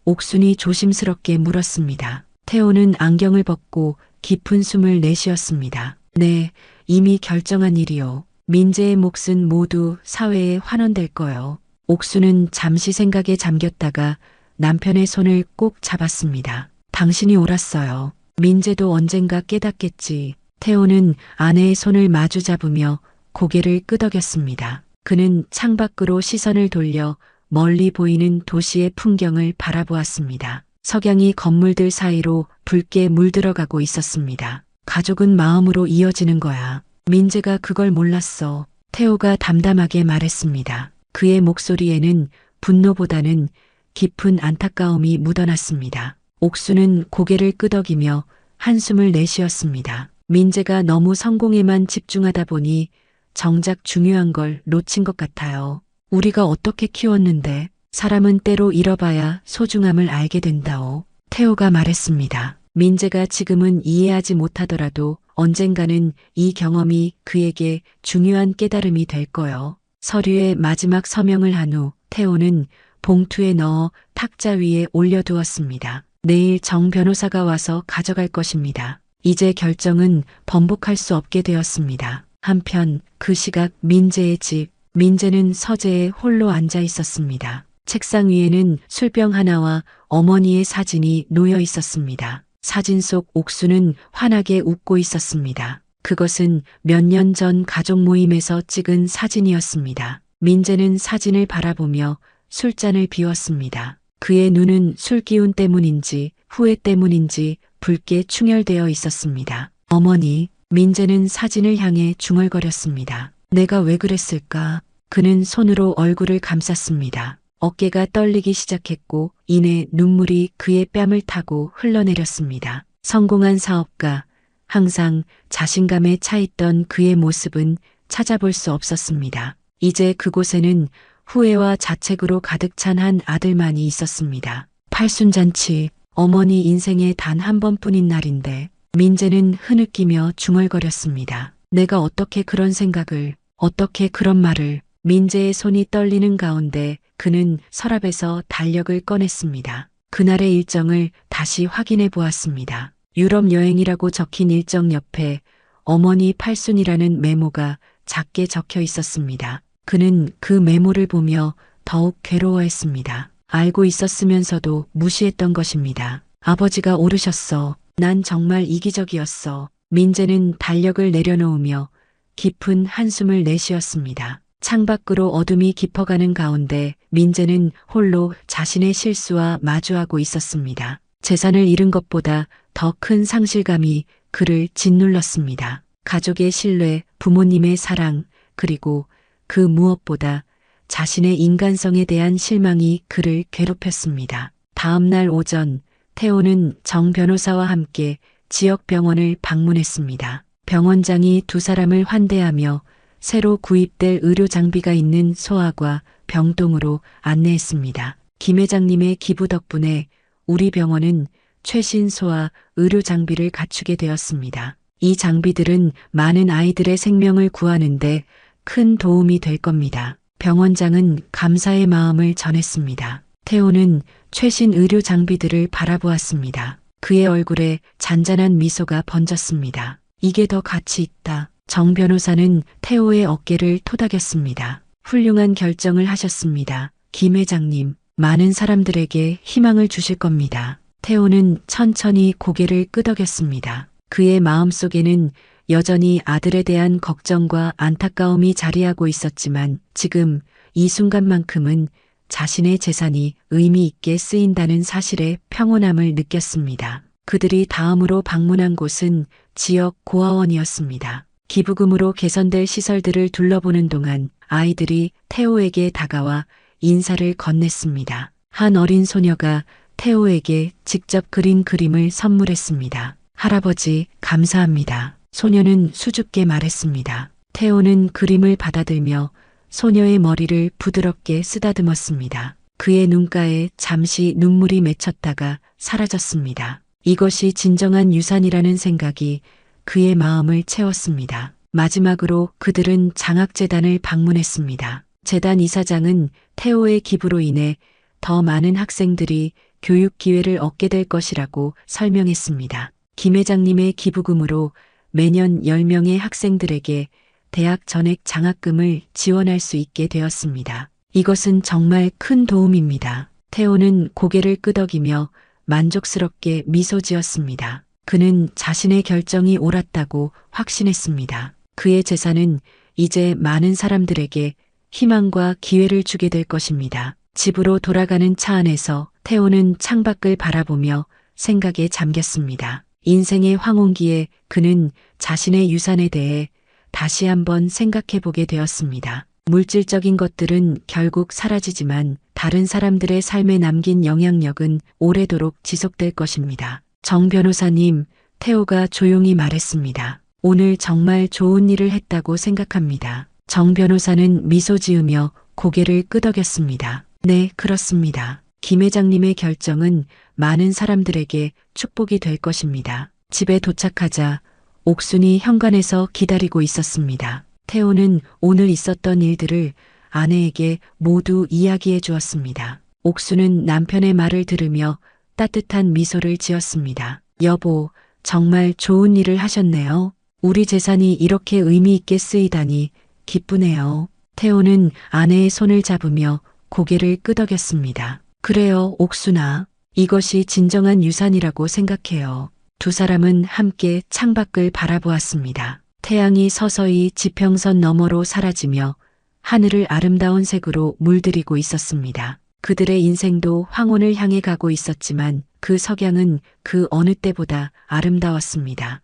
옥순이 조심스럽게 물었습니다. 태호는 안경을 벗고 깊은 숨을 내쉬었습니다. 네, 이미 결정한 일이요. 민재의 몫은 모두 사회에 환원될 거요. 옥수는 잠시 생각에 잠겼다가 남편의 손을 꼭 잡았습니다. 당신이 옳았어요. 민재도 언젠가 깨닫겠지. 태호는 아내의 손을 마주 잡으며 고개를 끄덕였습니다. 그는 창밖으로 시선을 돌려 멀리 보이는 도시의 풍경을 바라보았습니다. 석양이 건물들 사이로 붉게 물들어가고 있었습니다. 가족은 마음으로 이어지는 거야. 민재가 그걸 몰랐어. 태호가 담담하게 말했습니다. 그의 목소리에는 분노보다는 깊은 안타까움이 묻어났습니다. 옥수는 고개를 끄덕이며 한숨을 내쉬었습니다. 민재가 너무 성공에만 집중하다 보니 정작 중요한 걸 놓친 것 같아요. 우리가 어떻게 키웠는데 사람은 때로 잃어봐야 소중함을 알게 된다오. 태호가 말했습니다. 민재가 지금은 이해하지 못하더라도 언젠가는 이 경험이 그에게 중요한 깨달음이 될 거요. 서류에 마지막 서명을 한 후 태호는 봉투에 넣어 탁자 위에 올려두었습니다. 내일 정 변호사가 와서 가져갈 것입니다. 이제 결정은 번복할 수 없게 되었습니다. 한편 그 시각 민재의 집, 민재는 서재에 홀로 앉아 있었습니다. 책상 위에는 술병 하나와 어머니의 사진이 놓여 있었습니다. 사진 속 옥수는 환하게 웃고 있었습니다. 그것은 몇 년 전 가족 모임에서 찍은 사진이었습니다. 민재는 사진을 바라보며 술잔을 비웠습니다. 그의 눈은 술 기운 때문인지 후회 때문인지 붉게 충혈되어 있었습니다. 어머니, 민재는 사진을 향해 중얼거렸습니다. 내가 왜 그랬을까? 그는 손으로 얼굴을 감쌌습니다. 어깨가 떨리기 시작했고 이내 눈물이 그의 뺨을 타고 흘러내렸습니다. 성공한 사업가, 항상 자신감에 차있던 그의 모습은 찾아볼 수 없었습니다. 이제 그곳에는 후회와 자책으로 가득 찬 한 아들만이 있었습니다. 팔순잔치, 어머니 인생에 단 한 번뿐인 날인데 민재는 흐느끼며 중얼거렸습니다. 내가 어떻게 그런 생각을, 어떻게 그런 말을. 민재의 손이 떨리는 가운데 그는 서랍에서 달력을 꺼냈습니다. 그날의 일정을 다시 확인해 보았습니다. 유럽 여행이라고 적힌 일정 옆에 어머니 팔순이라는 메모가 작게 적혀 있었습니다. 그는 그 메모를 보며 더욱 괴로워했습니다. 알고 있었으면서도 무시했던 것입니다. 아버지가 오르셨어. 난 정말 이기적이었어. 민재는 달력을 내려놓으며 깊은 한숨을 내쉬었습니다. 창밖으로 어둠이 깊어가는 가운데 민재는 홀로 자신의 실수와 마주하고 있었습니다. 재산을 잃은 것보다 더 큰 상실감이 그를 짓눌렀습니다. 가족의 신뢰, 부모님의 사랑, 그리고 그 무엇보다 자신의 인간성에 대한 실망이 그를 괴롭혔습니다. 다음 날 오전, 태호는 정 변호사와 함께 지역 병원을 방문했습니다. 병원장이 두 사람을 환대하며 새로 구입될 의료 장비가 있는 소아과 병동으로 안내했습니다. 김 회장님의 기부 덕분에 우리 병원은 최신 소아 의료 장비를 갖추게 되었습니다. 이 장비들은 많은 아이들의 생명을 구하는데 큰 도움이 될 겁니다. 병원장은 감사의 마음을 전했습니다. 태호는 최신 의료 장비들을 바라보았습니다. 그의 얼굴에 잔잔한 미소가 번졌습니다. 이게 더 가치 있다. 정 변호사는 태호의 어깨를 토닥였습니다. 훌륭한 결정을 하셨습니다. 김 회장님, 많은 사람들에게 희망을 주실 겁니다. 태호는 천천히 고개를 끄덕였습니다. 그의 마음속에는 여전히 아들에 대한 걱정과 안타까움이 자리하고 있었지만 지금 이 순간만큼은 자신의 재산이 의미 있게 쓰인다는 사실에 평온함을 느꼈습니다. 그들이 다음으로 방문한 곳은 지역 고아원이었습니다. 기부금으로 개선될 시설들을 둘러보는 동안 아이들이 태호에게 다가와 인사를 건넸습니다. 한 어린 소녀가 태호에게 직접 그린 그림을 선물했습니다. 할아버지, 감사합니다. 소녀는 수줍게 말했습니다. 태호는 그림을 받아들며 소녀의 머리를 부드럽게 쓰다듬었습니다. 그의 눈가에 잠시 눈물이 맺혔다가 사라졌습니다. 이것이 진정한 유산이라는 생각이 그의 마음을 채웠습니다. 마지막으로 그들은 장학재단을 방문했습니다. 재단 이사장은 태호의 기부로 인해 더 많은 학생들이 교육 기회를 얻게 될 것이라고 설명했습니다. 김 회장님의 기부금으로 매년 10명의 학생들에게 대학 전액 장학금을 지원할 수 있게 되었습니다. 이것은 정말 큰 도움입니다. 태호는 고개를 끄덕이며 만족스럽게 미소 지었습니다. 그는 자신의 결정이 옳았다고 확신했습니다. 그의 재산은 이제 많은 사람들에게 희망과 기회를 주게 될 것입니다. 집으로 돌아가는 차 안에서 태호는 창밖을 바라보며 생각에 잠겼습니다. 인생의 황혼기에 그는 자신의 유산에 대해 다시 한번 생각해 보게 되었습니다. 물질적인 것들은 결국 사라지지만 다른 사람들의 삶에 남긴 영향력은 오래도록 지속될 것입니다. 정 변호사님, 태호가 조용히 말했습니다. 오늘 정말 좋은 일을 했다고 생각합니다. 정 변호사는 미소 지으며 고개를 끄덕였습니다. 네, 그렇습니다. 김 회장님의 결정은 많은 사람들에게 축복이 될 것입니다. 집에 도착하자 옥순이 현관에서 기다리고 있었습니다. 태호는 오늘 있었던 일들을 아내에게 모두 이야기해 주었습니다. 옥순은 남편의 말을 들으며 따뜻한 미소를 지었습니다. 여보, 정말 좋은 일을 하셨네요. 우리 재산이 이렇게 의미 있게 쓰이다니 기쁘네요. 태호는 아내의 손을 잡으며 고개를 끄덕였습니다. 그래요, 옥순아. 이것이 진정한 유산이라고 생각해요. 두 사람은 함께 창밖을 바라보았습니다. 태양이 서서히 지평선 너머로 사라지며 하늘을 아름다운 색으로 물들이고 있었습니다. 그들의 인생도 황혼을 향해 가고 있었지만 그 석양은 그 어느 때보다 아름다웠습니다.